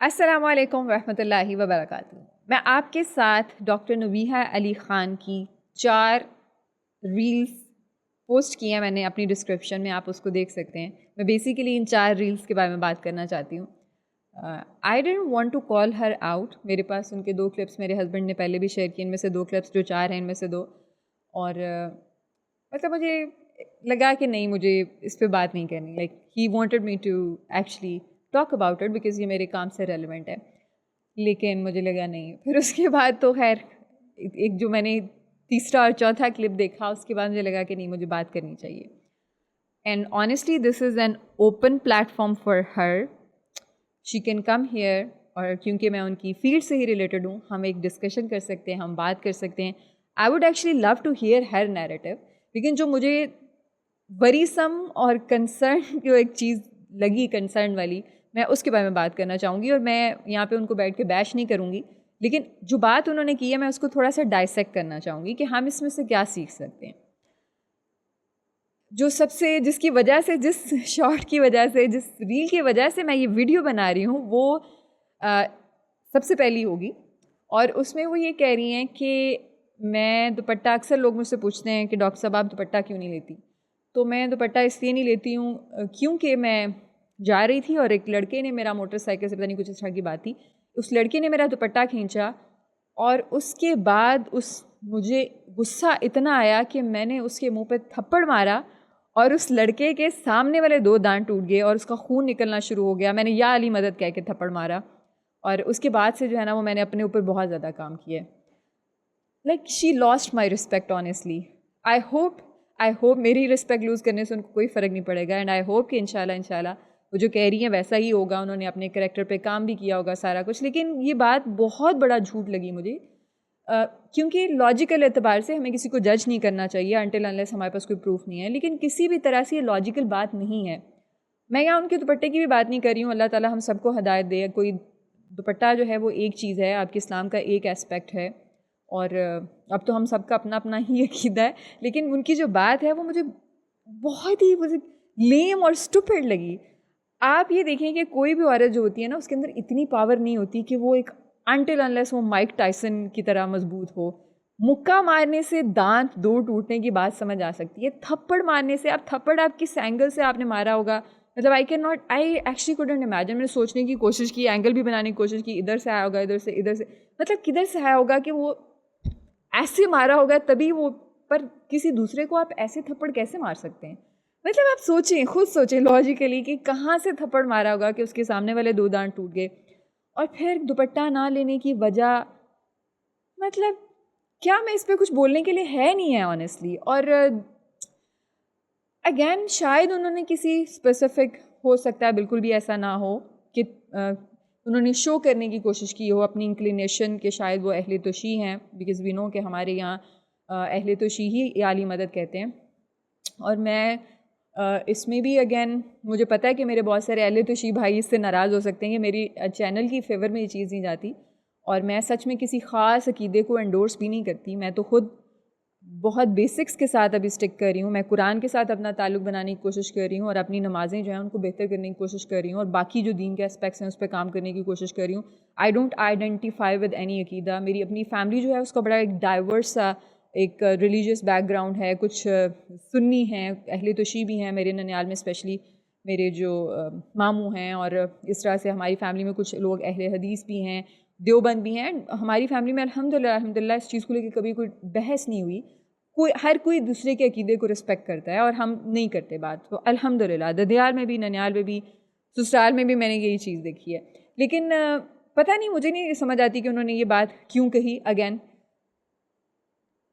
السلام علیکم ورحمۃ اللہ وبرکاتہ. میں آپ کے ساتھ ڈاکٹر نبیہہ علی خان کی 4 ریلز پوسٹ کی ہیں میں نے اپنی ڈسکرپشن میں، آپ اس کو دیکھ سکتے ہیں. میں بیسیکلی ان 4 ریلز کے بارے میں بات کرنا چاہتی ہوں. I don't want to call her out. میرے پاس ان کے 2 کلپس میرے ہسبینڈ نے پہلے بھی شیئر کیے، ان میں سے 2 کلپس جو 4 ہیں ان میں سے 2. اور مطلب مجھے لگا کہ نہیں، مجھے اس پہ بات نہیں کرنی. Like he wanted me to actually talk about it because یہ میرے کام سے ریلیونٹ ہے، لیکن مجھے لگا نہیں. پھر اس کے بعد تو خیر ایک جو میں نے تیسرا اور چوتھا کلپ دیکھا، اس کے بعد مجھے لگا کہ نہیں، مجھے بات کرنی چاہیے. And honestly this is an open platform for her. She can come here, اور کیونکہ میں ان کی فیلڈ سے ہی ریلیٹڈ ہوں، ہم ایک ڈسکشن کر سکتے ہیں، ہم بات کر سکتے ہیں. I would actually love to hear her narrative. لیکن جو مجھے وریسم اور کنسرن جو ایک چیز لگی کنسرن والی، میں اس کے بارے میں بات کرنا چاہوں گی. اور میں یہاں پہ ان کو بیٹھ کے بیش نہیں کروں گی، لیکن جو بات انہوں نے کی ہے میں اس کو تھوڑا سا ڈائسیکٹ کرنا چاہوں گی کہ ہم اس میں سے کیا سیکھ سکتے ہیں. جو سب سے جس کی وجہ سے، جس شارٹ کی وجہ سے، جس ریل کی وجہ سے میں یہ ویڈیو بنا رہی ہوں، وہ سب سے پہلی ہوگی. اور اس میں وہ یہ کہہ رہی ہیں کہ میں دوپٹہ، اکثر لوگ مجھ سے پوچھتے ہیں کہ ڈاکٹر صاحب آپ دوپٹہ کیوں نہیں لیتی. تو میں دوپٹہ اس لیے نہیں لیتی ہوں کیونکہ میں جا رہی تھی اور ایک لڑکے نے میرا موٹر سائیکل سے، پتہ نہیں کچھ اس طرح کی بات تھی، اس لڑکے نے میرا دوپٹہ کھینچا. اور اس کے بعد مجھے غصہ اتنا آیا کہ میں نے اس کے منہ پہ تھپڑ مارا، اور اس لڑکے کے سامنے والے 2 دانت ٹوٹ گئے اور اس کا خون نکلنا شروع ہو گیا. میں نے یا علی مدد کہہ کے تھپڑ مارا. اور اس کے بعد سے جو ہے نا، وہ میں نے اپنے اوپر بہت زیادہ کام کیا. Like she lost my respect honestly. I hope میری رسپیکٹ لوز کرنے سے ان کو کوئی فرق نہیں پڑے گا. اینڈ آئی ہوپ کہ انشاءاللہ وہ جو کہہ رہی ہیں ویسا ہی ہوگا. انہوں نے اپنے کریکٹر پہ کام بھی کیا ہوگا سارا کچھ. لیکن یہ بات بہت بڑا جھوٹ لگی مجھے، کیونکہ لاجیکل اعتبار سے ہمیں کسی کو جج نہیں کرنا چاہیے انٹل انلیس ہمارے پاس کوئی پروف نہیں ہے. لیکن کسی بھی طرح سے یہ لاجیکل بات نہیں ہے. میں یہاں ان کے دوپٹے کی بھی بات نہیں کر رہی ہوں. اللہ تعالیٰ ہم سب کو ہدایت دے. کوئی دوپٹہ جو ہے وہ ایک چیز ہے، آپ کے اسلام کا ایک اسپیکٹ ہے، اور اب تو ہم سب کا اپنا اپنا ہی عقیدہ ہے. لیکن ان کی جو بات ہے وہ مجھے بہت ہی لیم اور اسٹوپڈ لگی. آپ یہ دیکھیں کہ کوئی بھی عورت جو ہوتی ہے نا، اس کے اندر اتنی پاور نہیں ہوتی کہ وہ ایک انٹل انلیس وہ مائک ٹائسن کی طرح مضبوط ہو. مکہ مارنے سے دانت 2 ٹوٹنے کی بات سمجھ آ سکتی ہے. تھپڑ مارنے سے، آپ تھپڑ آپ کس اینگل سے آپ نے مارا ہوگا، مطلب آئی ایکچولی کوڈنٹ امیجن. میں نے سوچنے کی کوشش کی، اینگل بھی بنانے کی کوشش کی، ادھر سے آیا ہوگا، ادھر سے مطلب کدھر سے آیا ہوگا کہ وہ ایسے مارا ہوگا تبھی وہ. پر کسی دوسرے کو آپ ایسے تھپڑ کیسے مار سکتے ہیں؟ مطلب آپ سوچیں، خود سوچیں لاجیکلی کہ کہاں سے تھپڑ مارا ہوگا کہ اس کے سامنے والے 2 دانت ٹوٹ گئے. اور پھر دوپٹہ نہ لینے کی وجہ، مطلب کیا میں اس پہ کچھ بولنے کے لیے ہے نہیں ہے آنیسٹلی. اور اگین شاید انہوں نے کسی اسپیسیفک، ہو سکتا ہے بالکل بھی ایسا نہ ہو کہ انہوں نے شو کرنے کی کوشش کی ہو اپنی انکلینیشن کہ شاید وہ اہل توشی ہیں، بیکاز وی نو کہ ہمارے یہاں اہل توشی ہی عالی مدد کہتے ہیں. اور میں اس میں بھی اگین مجھے پتہ ہے کہ میرے بہت سارے اہل توشی بھائی اس سے ناراض ہو سکتے ہیں کہ میری چینل کی فیور میں یہ چیز نہیں جاتی. اور میں سچ میں کسی خاص عقیدے کو انڈورس بھی نہیں کرتی. میں تو خود بہت بیسکس کے ساتھ ابھی اسٹک کر رہی ہوں. میں قرآن کے ساتھ اپنا تعلق بنانے کی کوشش کر رہی ہوں، اور اپنی نمازیں جو ہیں ان کو بہتر کرنے کی کوشش کر رہی ہوں، اور باقی جو دین کے اسپیکٹس ہیں اس پہ کام کرنے کی کوشش کر رہی ہوں. I don't identify with any عقیدہ. میری اپنی فیملی جو ہے اس کا بڑا ایک ڈائیورس سا ایک ریلیجیس بیک گراؤنڈ ہے. کچھ سنی ہیں، اہل توشی بھی ہیں میرے ننیال میں، اسپیشلی میرے جو ماموں ہیں. اور اس طرح سے ہماری فیملی میں کچھ لوگ اہل حدیث بھی ہیں، دیوبند بھی ہیں. ہماری فیملی میں الحمدللہ اس چیز کو لے کے کبھی کوئی بحث نہیں ہوئی. ہر کوئی دوسرے کے عقیدے کو رسپیکٹ کرتا ہے، اور ہم نہیں کرتے بات. تو الحمدللہ ددیال میں بھی، ننیال میں بھی، سسرال میں بھی میں نے یہی چیز دیکھی ہے. لیکن پتہ نہیں، مجھے نہیں سمجھ آتی کہ انہوں نے یہ بات کیوں کہی. اگین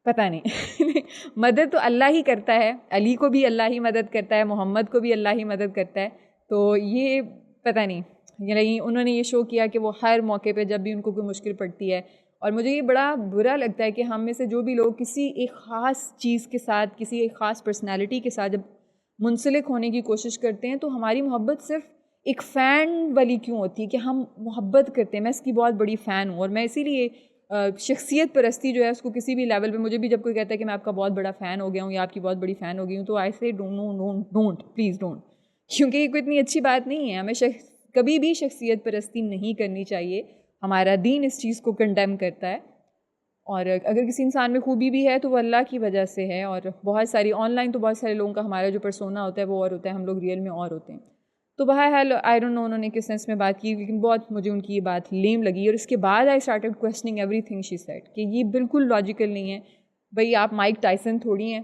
پتہ نہیں. مدد تو اللہ ہی کرتا ہے، علی کو بھی اللہ ہی مدد کرتا ہے، محمد کو بھی اللہ ہی مدد کرتا ہے. تو یہ پتہ نہیں، یعنی انہوں نے یہ شو کیا کہ وہ ہر موقع پہ جب بھی ان کو کوئی مشکل پڑتی ہے. اور مجھے یہ بڑا برا لگتا ہے کہ ہم میں سے جو بھی لوگ کسی ایک خاص چیز کے ساتھ، کسی ایک خاص پرسنالٹی کے ساتھ جب منسلک ہونے کی کوشش کرتے ہیں، تو ہماری محبت صرف ایک فین والی کیوں ہوتی ہے کہ ہم محبت کرتے ہیں. میں اس کی بہت بڑی فین ہوں، اور میں اسی لیے شخصیت پرستی جو ہے اس کو کسی بھی لیول پہ، مجھے بھی جب کوئی کہتا ہے کہ میں آپ کا بہت بڑا فین ہو گیا ہوں یا آپ کی بہت بڑی فین ہو گئی ہوں، تو آئی سے ڈونٹ پلیز ڈونٹ. کیونکہ یہ کوئی اتنی اچھی بات نہیں ہے. ہمیں کبھی بھی شخصیت پرستی نہیں کرنی چاہیے. ہمارا دین اس چیز کو کنڈیم کرتا ہے. اور اگر کسی انسان میں خوبی بھی ہے تو وہ اللہ کی وجہ سے ہے. اور بہت ساری آن لائن تو بہت سارے لوگوں کا ہمارا جو پرسونا ہوتا ہے وہ اور ہوتا ہے, ہم لوگ ریئل میں اور ہوتے ہیں. تو بہرحال آئی ڈونٹ نو انہوں نے کس سینس میں بات کی, لیکن بہت مجھے ان کی یہ بات لیم لگی. اور اس کے بعد I started questioning everything she said کہ یہ بالکل لاجیکل نہیں ہے. بھئی آپ مائک ٹائسن تھوڑی ہیں.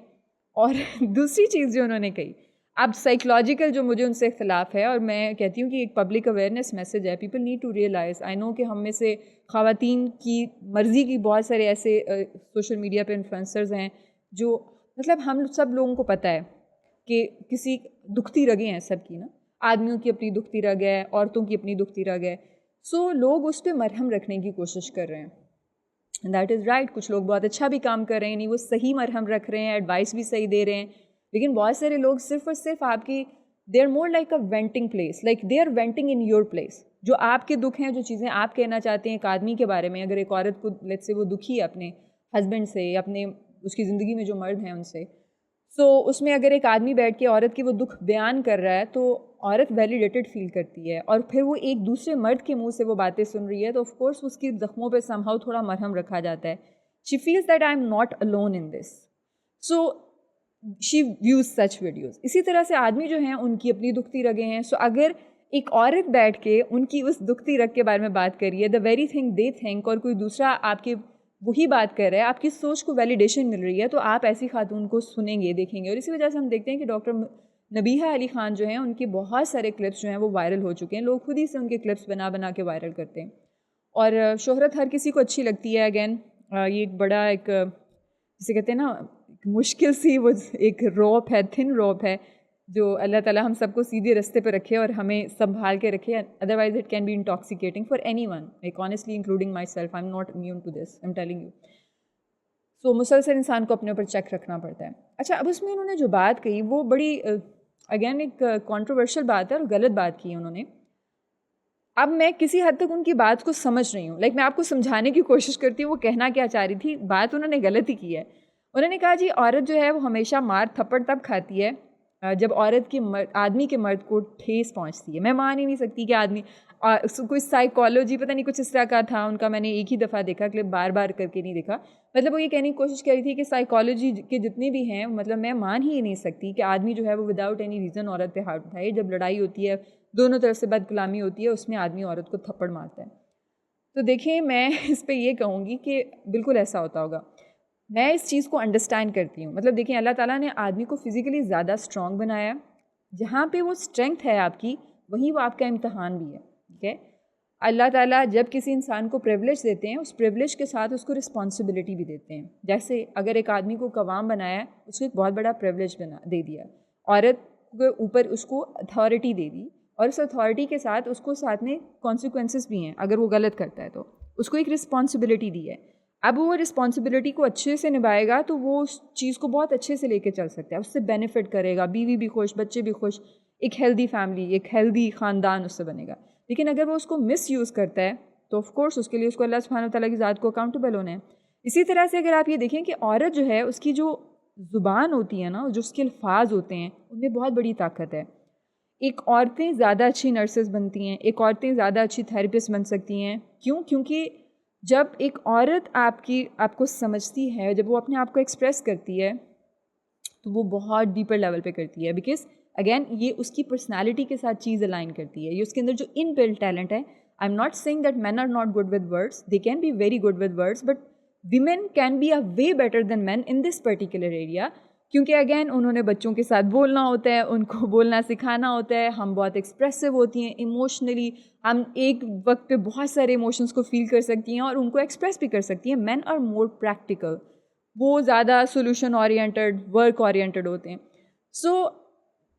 اور دوسری چیز جو انہوں نے کہی, اب سائیکلوجیکل جو مجھے ان سے اختلاف ہے, اور میں کہتی ہوں کہ ایک پبلک اویئرنیس میسیج ہے, پیپل نیڈ ٹو ریئلائز. آئی نو کہ ہم میں سے خواتین کی مرضی کی بہت سارے ایسے سوشل میڈیا پہ انفلوئنسرز ہیں جو مطلب ہم سب لوگوں کو پتہ ہے کہ کسی دکھتی رگیں ہیں سب کی نا, آدمیوں کی اپنی دکھتی رگ ہے, عورتوں کی اپنی دکھتی رگ ہے. سو لوگ اس پہ مرہم رکھنے کی کوشش کر رہے ہیں. دیٹ از رائٹ, کچھ لوگ بہت اچھا بھی کام کر رہے ہیں, نہیں وہ صحیح مرہم رکھ رہے ہیں, ایڈوائس بھی صحیح دے رہے ہیں. لیکن بہت سارے لوگ صرف اور صرف آپ کی they are more like a venting place, like they are venting in your place. جو آپ کے دکھ ہیں, جو چیزیں آپ کہنا چاہتے ہیں ایک آدمی کے بارے میں, اگر ایک عورت کو لیٹس سے وہ دکھی ہے اپنے ہسبینڈ سے, اپنے اس کی زندگی میں جو مرد ہیں ان سے, سو اس میں اگر ایک آدمی بیٹھ کے عورت کی وہ دکھ بیان کر رہا ہے تو عورت ویلیڈیٹڈ فیل کرتی ہے. اور پھر وہ ایک دوسرے مرد کے منہ سے وہ باتیں سن رہی ہے تو آف کورس اس کی زخموں پہ سمہاؤ تھوڑا مرہم رکھا جاتا ہے. She feels that I am not alone in this. So she views such videos. اسی طرح سے آدمی جو ہیں ان کی اپنی دکھتی رگیں ہیں. سو اگر ایک عورت بیٹھ کے ان کی اس دکھتی رگ کے بارے میں بات کری ہے, the very thing they think, اور کوئی دوسرا آپ کے وہی بات کر رہا ہے, آپ کی سوچ کو ویلیڈیشن مل رہی ہے, تو آپ ایسی خاتون کو سنیں گے, دیکھیں گے. اور اسی وجہ سے ہم دیکھتے ہیں کہ ڈاکٹر نبیہہ علی خان جو ہیں ان کے بہت سارے کلپس جو ہیں وہ وائرل ہو چکے ہیں. لوگ خود ہی سے ان کے کلپس بنا بنا کے وائرل کرتے ہیں. اور شہرت ہر کسی کو اچھی لگتی ہے. اگین یہ ایک بڑا ایک جسے کہتے ہیں نا مشکل سی وہ ایک روپ ہے, تھن روپ ہے, جو اللہ تعالیٰ ہم سب کو سیدھے رستے پہ رکھے اور ہمیں سنبھال کے رکھے. Otherwise it can be intoxicating for anyone, like honestly including myself, I am not immune to this, I am telling you. So مسلسل انسان کو اپنے اوپر چیک رکھنا پڑتا ہے. اچھا, اب اس میں انہوں نے جو بات کہی وہ بڑی اگین ایک کانٹروورشل بات ہے اور غلط بات کی انہوں نے. اب میں کسی حد تک ان کی بات کو سمجھ رہی ہوں, لائک میں آپ کو سمجھانے کی کوشش کرتی ہوں وہ کہنا کیا چاہ رہی تھی. بات انہوں نے غلط ہی کی ہے. انہوں نے کہا جی عورت جو ہے وہ ہمیشہ مار تھپڑ تب کھاتی ہے جب عورت کی آدمی کے مرد کو ٹھیس پہنچتی ہے. میں مان ہی نہیں سکتی کہ آدمی کوئی سائیکالوجی پتہ نہیں کچھ اس طرح کا تھا ان کا, میں نے ایک ہی دفعہ دیکھا, کلپ بار بار کر کے نہیں دیکھا. مطلب وہ یہ کہنے کی کوشش کر رہی تھی کہ سائیکالوجی کے جتنے بھی ہیں, مطلب میں مان ہی نہیں سکتی کہ آدمی جو ہے وہ وداؤٹ اینی ریزن عورت پہ ہاتھ اٹھائے. جب لڑائی ہوتی ہے, دونوں طرف سے بد کلامی ہوتی ہے, اس میں آدمی عورت کو تھپڑ مارتا ہے. تو دیکھیں میں اس پہ یہ کہوں گی کہ بالکل ایسا ہوتا ہوگا. میں اس چیز کو انڈرسٹینڈ کرتی ہوں. مطلب دیکھیں اللہ تعالیٰ نے آدمی کو فزیکلی زیادہ اسٹرانگ بنایا. جہاں پہ وہ اسٹرینتھ ہے آپ کی, وہیں وہ آپ کا امتحان بھی ہے. ٹھیک ہے, اللہ تعالیٰ جب کسی انسان کو پریولیج دیتے ہیں, اس پریولیج کے ساتھ اس کو رسپانسبلٹی بھی دیتے ہیں. جیسے اگر ایک آدمی کو قوام بنایا ہے, اس کو ایک بہت بڑا پریولیج دے دیا. عورت کے اوپر اس کو اتھارٹی دے دی, اور اس اتھارٹی کے ساتھ اس کو ساتھ میں کانسیکوینسز بھی ہیں. اگر وہ غلط کرتا ہے تو اس کو ایک رسپانسبلٹی دی ہے. اب وہ رسپانسبلٹی کو اچھے سے نبھائے گا تو وہ اس چیز کو بہت اچھے سے لے کے چل سکتا ہے, اس سے بینیفٹ کرے گا, بیوی بھی خوش, بچے بھی خوش, ایک ہیلدی فیملی, ایک ہیلدی خاندان اس سے بنے گا. لیکن اگر وہ اس کو مس یوز کرتا ہے تو آف کورس اس کے لیے اس کو اللہ سبحانہ وتعالیٰ کی ذات کو اکاؤنٹیبل ہونا ہے. اسی طرح سے اگر آپ یہ دیکھیں کہ عورت جو ہے اس کی جو زبان ہوتی ہے نا, جو اس کے الفاظ ہوتے ہیں, ان میں بہت بڑی طاقت ہے. ایک عورتیں زیادہ اچھی نرسز بنتی ہیں, ایک عورتیں زیادہ اچھی تھیراپسٹ بن سکتی ہیں. کیوں؟ کیونکہ جب ایک عورت آپ کو سمجھتی ہے, جب وہ اپنے آپ کو ایکسپریس کرتی ہے تو وہ بہت ڈیپر لیول پہ کرتی ہے. بیکاز اگین یہ اس کی پرسنالٹی کے ساتھ چیز الائن کرتی ہے. یہ اس کے اندر جو ان بلٹ ٹیلنٹ ہے. I am not seeing that men are not good with words, they can be very good with words, but women can be a way better than men in this particular area. کیونکہ again انہوں نے بچوں کے ساتھ بولنا ہوتا ہے, ان کو بولنا سکھانا ہوتا ہے. ہم بہت ایکسپریسو ہوتی ہیں ایموشنلی, ہم ایک وقت پہ بہت سارے ایموشنس کو فیل کر سکتی ہیں اور ان کو ایکسپریس بھی کر سکتی ہیں. مین آر مور پریکٹیکل, وہ زیادہ سولوشن اورینٹڈ, ورک اورینٹڈ ہوتے ہیں. سو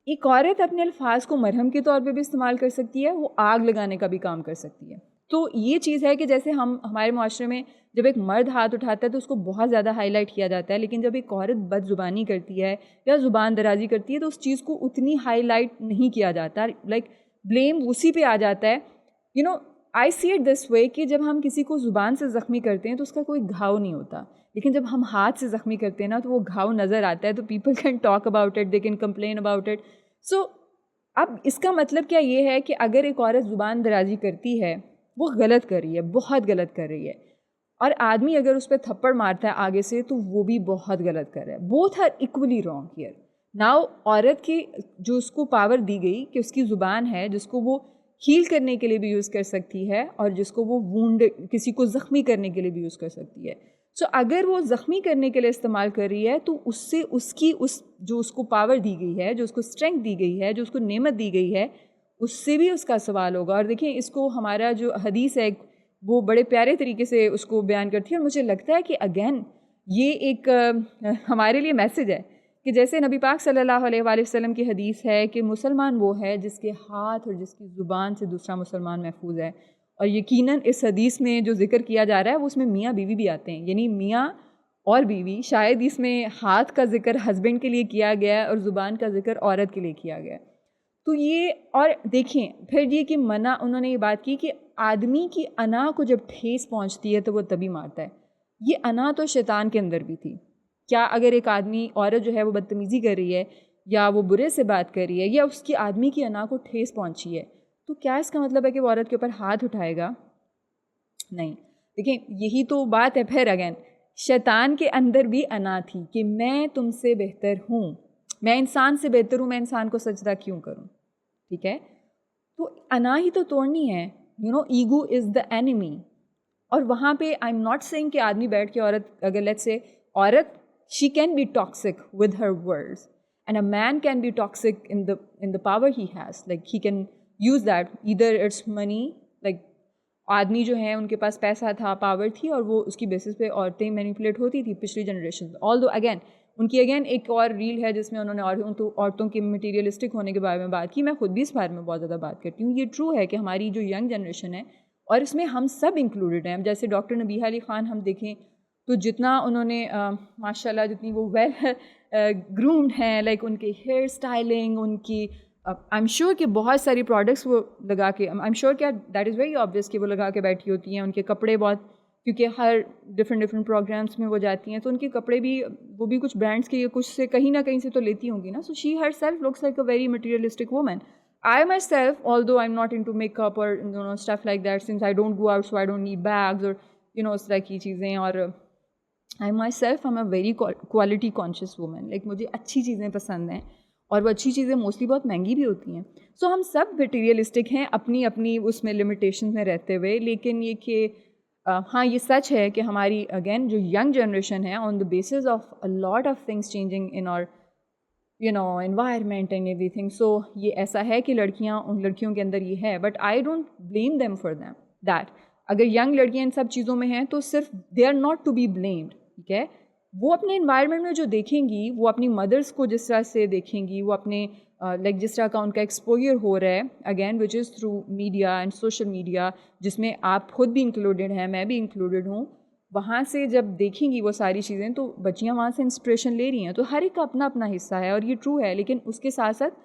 ایک عورت اپنے الفاظ کو مرہم کے طور پہ بھی استعمال کر سکتی ہے, وہ آگ لگانے کا بھی کام کر سکتی ہے. تو یہ چیز ہے کہ جیسے ہمارے معاشرے میں جب ایک مرد ہاتھ اٹھاتا ہے تو اس کو بہت زیادہ ہائی لائٹ کیا جاتا ہے, لیکن جب ایک عورت بد زبانی کرتی ہے یا زبان درازی کرتی ہے تو اس چیز کو اتنی ہائی لائٹ نہیں کیا جاتا. لائک بلیم اسی پہ آ جاتا ہے. You know I see it this وے کہ جب ہم کسی کو زبان سے زخمی کرتے ہیں تو اس کا کوئی گھاؤ نہیں ہوتا, لیکن جب ہم ہاتھ سے زخمی کرتے ہیں نا تو وہ گھاؤ نظر آتا ہے. تو people can talk about it, they can complain about it. So اب اس کا مطلب کیا یہ ہے کہ اگر ایک عورت زبان درازی کرتی ہے وہ غلط کر رہی ہے, بہت غلط کر رہی ہے, اور آدمی اگر اس پہ تھپڑ مارتا ہے آگے سے تو وہ بھی بہت غلط کر رہا ہے. Both are equally wrong here. Now عورت کی جو اس کو پاور دی گئی کہ اس کی زبان ہے جس کو وہ ہیل کرنے کے لیے بھی یوز کر سکتی ہے اور جس کو وہ وونڈ کسی کو زخمی کرنے کے لیے بھی یوز کر سکتی ہے. سو اگر وہ زخمی کرنے کے لیے استعمال کر رہی ہے تو اس سے اس کی جو اس کو پاور دی گئی ہے, جو اس کو اسٹرینتھ دی گئی ہے, جو اس کو نعمت دی گئی ہے, اس سے بھی اس کا سوال ہوگا. اور دیکھیں اس کو ہمارا جو حدیث ہے وہ بڑے پیارے طریقے سے اس کو بیان کرتی ہے, اور مجھے لگتا ہے کہ اگین یہ ایک ہمارے لیے میسج ہے کہ جیسے نبی پاک صلی اللہ علیہ وآلہ وسلم کی حدیث ہے کہ مسلمان وہ ہے جس کے ہاتھ اور جس کی زبان سے دوسرا مسلمان محفوظ ہے. اور یقیناً اس حدیث میں جو ذکر کیا جا رہا ہے وہ اس میں میاں بیوی بھی آتے ہیں, یعنی میاں اور بیوی. شاید اس میں ہاتھ کا ذکر ہسبینڈ کے لیے کیا گیا ہے اور زبان کا ذکر عورت کے لیے کیا گیا ہے. تو یہ, اور دیکھیں پھر یہ کہ منع, انہوں نے یہ بات کی کہ آدمی کی انا کو جب ٹھیس پہنچتی ہے تو وہ تبھی مارتا ہے. یہ انا تو شیطان کے اندر بھی تھی. کیا اگر ایک آدمی عورت جو ہے وہ بدتمیزی کر رہی ہے یا وہ برے سے بات کر رہی ہے یا اس کی آدمی کی انا کو ٹھیس پہنچی ہے تو کیا اس کا مطلب ہے کہ وہ عورت کے اوپر ہاتھ اٹھائے گا؟ نہیں. دیکھیں یہی تو بات ہے. پھر اگین شیطان کے اندر بھی انا تھی کہ میں تم سے بہتر ہوں, میں انسان سے بہتر ہوں, میں انسان کو سجدہ کیوں کروں. ٹھیک ہے, تو انا ہی تو توڑنی ہے. Ego is the enemy. اور وہاں پہ آئی ایم ناٹ سیئنگ کہ آدمی بیٹھ کے عورت, اگر لیٹس سے عورت she can be toxic with her words and a man can be toxic in the power he has, like he can use that, either it's money, like آدمی جو ہیں ان کے پاس پیسہ تھا, پاور تھی, اور وہ اس کی بیسس پہ عورتیں مینیپولیٹ ہوتی تھی پچھلی جنریشن. although اگین ان کی ایک اور ریل ہے جس میں انہوں نے عورتوں کے مٹیریلسٹک ہونے کے بارے میں بات کی. میں خود بھی اس بارے میں بہت زیادہ بات کرتی ہوں. یہ ٹرو ہے کہ ہماری جو ینگ جنریشن ہے اور اس میں ہم سب انکلوڈیڈ ہیں. جیسے ڈاکٹر نبیہہ علی خان ہم دیکھیں تو جتنا انہوں نے ماشاء اللہ جتنی وہ ویل گرومڈ ہیں, لائک ان کے ہیئر اسٹائلنگ, ان کی آئی ایم شیور کہ بہت ساری پروڈکٹس وہ لگا کے, آئی ایم شیور کہ دیٹ از ویری آبویس کہ وہ لگا کے بیٹھی ہوتی ہیں. ان کے کپڑے بہت, کیونکہ ہر ڈفرینٹ پروگرامس میں وہ جاتی ہیں تو ان کے کپڑے بھی وہ بھی کچھ برانڈس کے کچھ سے کہیں نہ کہیں سے تو لیتی ہوں گی نا. So she herself looks like a very materialistic woman. I myself, although I'm not into makeup or stuff like that, since I don't go out, so I don't need bags or اس طرح کی چیزیں, اور I myself am a very quality conscious woman. like مجھے اچھی چیزیں پسند ہیں اور وہ اچھی چیزیں موسٹلی بہت مہنگی بھی ہوتی ہیں. سو ہم سب مٹیریلسٹک ہیں اپنی اپنی اس میں لمیٹیشن میں رہتے ہوئے. لیکن یہ کہ ہاں یہ سچ ہے کہ ہماری اگین جو ینگ جنریشن ہے on the basis of a lot of things changing in our environment and everything. so یہ ایسا ہے کہ لڑکیوں کے اندر یہ ہے, but I don't blame them for that. اگر ینگ لڑکیاں ان سب چیزوں میں ہیں تو صرف they are not to be blamed. ٹھیک ہے, وہ اپنے انوائرمنٹ میں جو دیکھیں گی, وہ اپنی مدرس کو جس طرح سے دیکھیں گی, وہ اپنے لائک جس طرح کا ان کا ایکسپوجر ہو رہا ہے again which is through media and social media, جس میں آپ خود بھی انکلوڈیڈ ہیں, میں بھی انکلوڈیڈ ہوں. وہاں سے جب دیکھیں گی وہ ساری چیزیں تو بچیاں وہاں سے انسپریشن لے رہی ہیں. تو ہر ایک کا اپنا اپنا حصہ ہے اور یہ ٹرو ہے. لیکن اس کے ساتھ ساتھ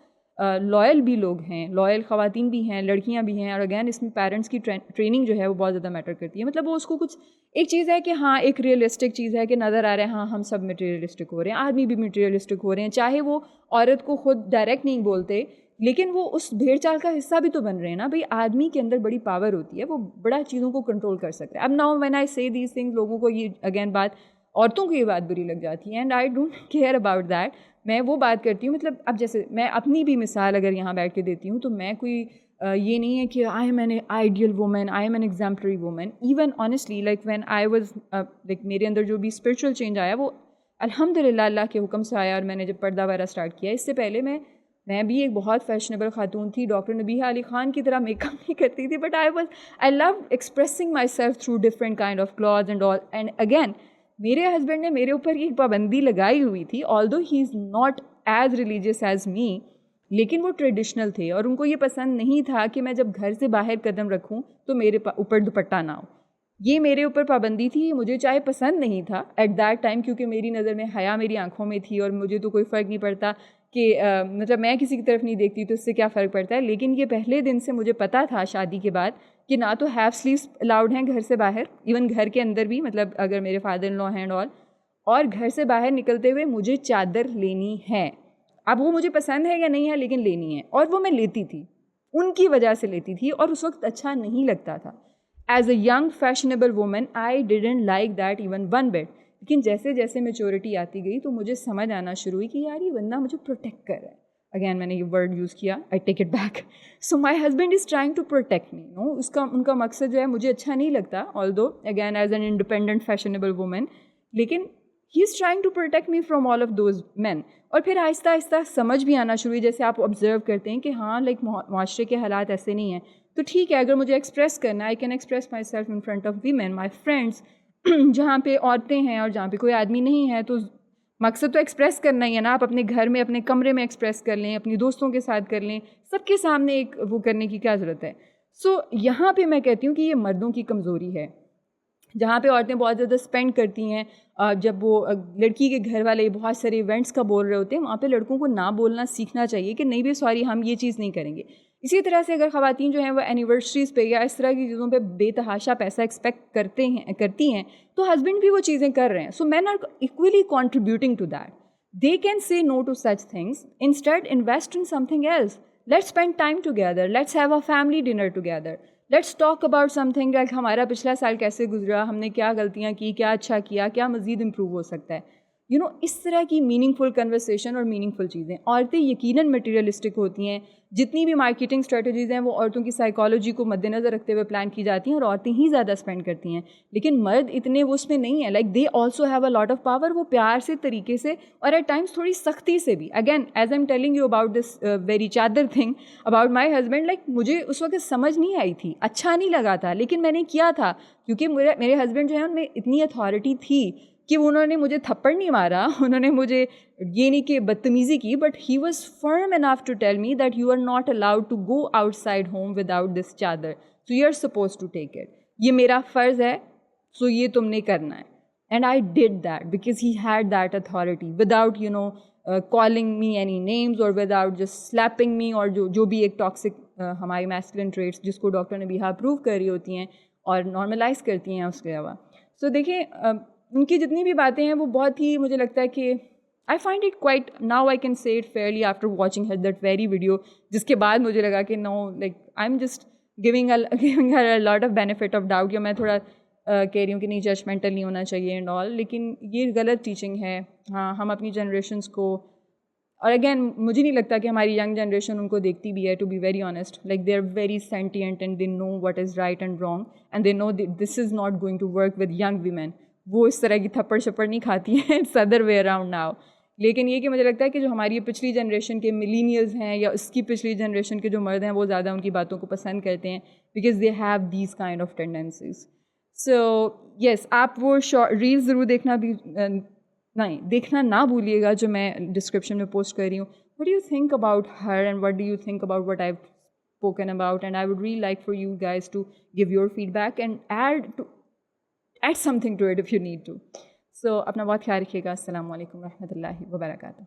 لائل بھی لوگ ہیں, لائل خواتین بھی ہیں, لڑکیاں بھی ہیں. اور اگین اس میں پیرنٹس کی ٹریننگ جو ہے وہ بہت زیادہ میٹر کرتی ہے. مطلب وہ اس کو کچھ ایک چیز ہے کہ ہاں ایک ریئلسٹک چیز ہے کہ نظر آ رہا ہے ہاں ہم سب مٹیریلسٹک ہو رہے ہیں, آدمی بھی مٹیریلسٹک ہو رہے ہیں, چاہے وہ عورت کو خود ڈائریکٹ نہیں بولتے لیکن وہ اس بھیڑ چال کا حصہ بھی تو بن رہے ہیں نا. بھائی آدمی کے اندر بڑی پاور ہوتی ہے, وہ بڑا چیزوں کو کنٹرول کر سکتا ہے. اب ناؤ وین آئی سے دیز تھنگس, لوگوں کو یہ اگین بات, عورتوں کو یہ بات بری لگ جاتی ہے, and I don't care about that. میں وہ بات کرتی ہوں, مطلب اب جیسے میں اپنی بھی مثال اگر یہاں بیٹھ کے دیتی ہوں تو میں کوئی یہ نہیں ہے کہ I am an ideal woman, I am an exemplary woman. Even honestly like when I was like میرے اندر جو بھی اسپرچل چینج آیا وہ الحمد للہ اللہ کے حکم سے آیا. اور میں نے جب پردہ وغیرہ اسٹارٹ کیا, اس سے پہلے میں بھی ایک بہت فیشنیبل خاتون تھی, ڈاکٹر نبیہہ علی خان کی طرح میک اپ نہیں کرتی تھی, but I love expressing myself through different kind of clothes and all. And again میرے ہسبینڈ نے میرے اوپر یہ پابندی لگائی ہوئی تھی, although he is not as religious as me, لیکن وہ ٹریڈیشنل تھے اور ان کو یہ پسند نہیں تھا کہ میں جب گھر سے باہر قدم رکھوں تو میرے اوپر دوپٹہ نہ ہو. یہ میرے اوپر پابندی تھی, مجھے چاہے پسند نہیں تھا ایٹ دیٹ ٹائم, کیونکہ میری نظر میں حیا میری آنکھوں میں تھی اور مجھے تو کوئی فرق نہیں پڑتا کہ مطلب میں کسی کی طرف نہیں دیکھتی تو اس سے کیا فرق پڑتا ہے. لیکن یہ پہلے دن سے مجھے پتہ تھا شادی کے بعد کہ نہ تو ہیف سلیوز الاؤڈ ہیں گھر سے باہر, ایون گھر کے اندر بھی, مطلب اگر میرے فادر ان لا ہیں اور گھر سے باہر نکلتے ہوئے مجھے چادر لینی ہے. اب وہ مجھے پسند ہے یا نہیں ہے لیکن لینی ہے, اور وہ میں لیتی تھی, ان کی وجہ سے لیتی تھی, اور اس وقت اچھا نہیں لگتا تھا. As a young fashionable woman I didn't like that even one but. لیکن جیسے جیسے میچورٹی آتی گئی تو مجھے سمجھ آنا شروع ہوئی کہ یار یہ بندہ مجھے پروٹیکٹ کر رہا ہے. اگین میں نے یہ ورڈ یوز کیا, I take it back. So my husband is trying to protect me. No, ان کا مقصد جو ہے مجھے اچھا نہیں لگتا, although again as an independent fashionable woman, لیکن he is trying to protect me from all of those men. اور پھر آہستہ آہستہ سمجھ بھی آنا شروع ہوئی, جیسے آپ آبزرو کرتے ہیں کہ ہاں لائک معاشرے کے حالات ایسے نہیں ہیں, تو ٹھیک ہے اگر مجھے ایکسپریس کرنا ہے, I can express my self in front of women, my friends, جہاں پہ عورتیں ہیں اور جہاں پہ کوئی آدمی نہیں ہے, تو مقصد تو ایکسپریس کرنا ہی ہے نا. آپ اپنے گھر میں اپنے کمرے میں ایکسپریس کر لیں, اپنی دوستوں کے ساتھ کر لیں, سب کے سامنے ایک وہ کرنے کی کیا ضرورت ہے. سو یہاں پہ میں کہتی ہوں کہ یہ مردوں کی کمزوری ہے, جہاں پہ عورتیں بہت زیادہ اسپینڈ کرتی ہیں. جب وہ لڑکی کے گھر والے بہت سارے ایونٹس کا بول رہے ہوتے ہیں, وہاں پہ لڑکوں کو نہ بولنا سیکھنا چاہیے کہ نہیں بھی سوری ہم یہ چیز نہیں کریں گے. اسی طرح سے اگر خواتین جو ہیں وہ اینیورسریز پہ یا اس طرح کی چیزوں پہ بے تحاشا پیسہ ایکسپیکٹ کرتی ہیں, تو ہسبینڈ بھی وہ چیزیں کر رہے ہیں. So men are equally contributing to that. They can say no to such things. Instead, invest in something else. Let's spend time together. Let's have a family dinner together. Let's talk about something like ہمارا پچھلا سال کیسے گزرا, ہم نے کیا غلطیاں کی, کیا اچھا کیا, کیا مزید امپروو ہو سکتا ہے. اس طرح کی میننگ فل کنورسیشن اور میننگ فل چیزیں. عورتیں یقیناً مٹیریلسٹک ہوتی ہیں. جتنی بھی مارکیٹنگ اسٹریٹجیز ہیں وہ عورتوں کی سائیکالوجی کو مد نظر رکھتے ہوئے پلان کی جاتی ہیں, اور عورتیں ہی زیادہ اسپینڈ کرتی ہیں. لیکن مرد اتنے وہ اس میں نہیں ہیں. Like they also have a lot of power. وہ پیار سے, طریقے سے, اور ایٹ ٹائمس تھوڑی سختی سے بھی. Again as I am telling you about this very chadar thing about my husband, like مجھے اس وقت سمجھ نہیں آئی تھی, اچھا نہیں لگا تھا, لیکن میں نے کیا تھا کیونکہ میرے ہسبینڈ جو ہیں ان میں اتنی اتھارٹی تھی کہ انہوں نے مجھے تھپڑ نہیں مارا, انہوں نے مجھے یہ نہیں کہ بدتمیزی کی, but he was firm enough to tell me that you are not allowed to go outside home without this chadar, so you are suppose to take it. یہ میرا فرض ہے, سو یہ تم نے کرنا ہے. And I did that because he had that authority without calling me any names اور وداؤٹ جسٹ سلیپنگ می, اور جو بھی ایک ٹاکسک ہماری میسکولن ٹریٹس جس کو ڈاکٹر نے بھی اپروو کر رہی ہوتی ہیں اور نارملائز کرتی ہیں اس کے علاوہ. سو دیکھیں ان کی جتنی بھی باتیں ہیں وہ بہت ہی, مجھے لگتا ہے کہ I find it quite, now I can say it fairly after watching her that very video, جس کے بعد مجھے لگا کہ no, like I am just giving her a lot of benefit of doubt, یا میں تھوڑا کہہ رہی ہوں کہ نہیں ججمنٹل نہیں ہونا چاہیے اینڈ آل, لیکن یہ غلط ٹیچنگ ہے. ہاں ہم اپنی جنریشنس کو, اور اگین مجھے نہیں لگتا کہ ہماری ینگ جنریشن ان کو دیکھتی بھی ہے, to be very honest. Like they are very sentient and they know what is right and wrong, and they know this is not going to work with young women. وہ اس طرح کی تھپڑ شپڑ نہیں کھاتی ہیں, it's other way around now. لیکن یہ کہ مجھے لگتا ہے کہ جو ہماری پچھلی جنریشن کے ملینیلز ہیں یا اس کی پچھلی جنریشن کے جو مرد ہیں وہ زیادہ ان کی باتوں کو پسند کرتے ہیں, because they have these kind of tendencies. So yes, آپ وہ ریلز ضرور دیکھنا بھی دیکھنا نہ بھولیے گا جو میں ڈسکرپشن میں پوسٹ کر رہی ہوں. What do you think about her and what do you think about what I spoken about, and I would really like for you guys to give your feedback and add something to it if you need to. So اپنا بہت خیال رکھیے گا. السلام علیکم ورحمۃ اللہ وبرکاتہ.